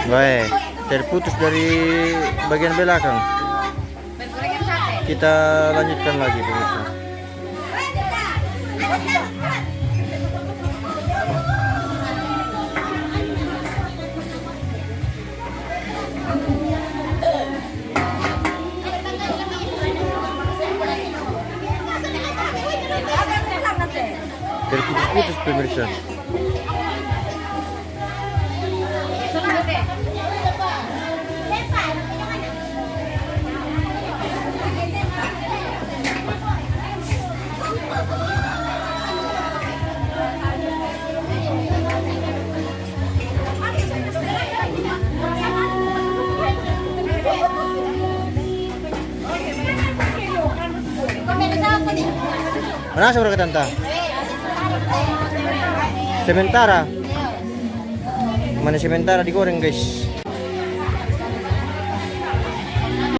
Baik, terputus dari bagian belakang. Kita lanjutkan lagi pemirsa. Terputus-putus pemirsa. Mana seberapa tanta? Sementara. Mana sementara digoreng guys?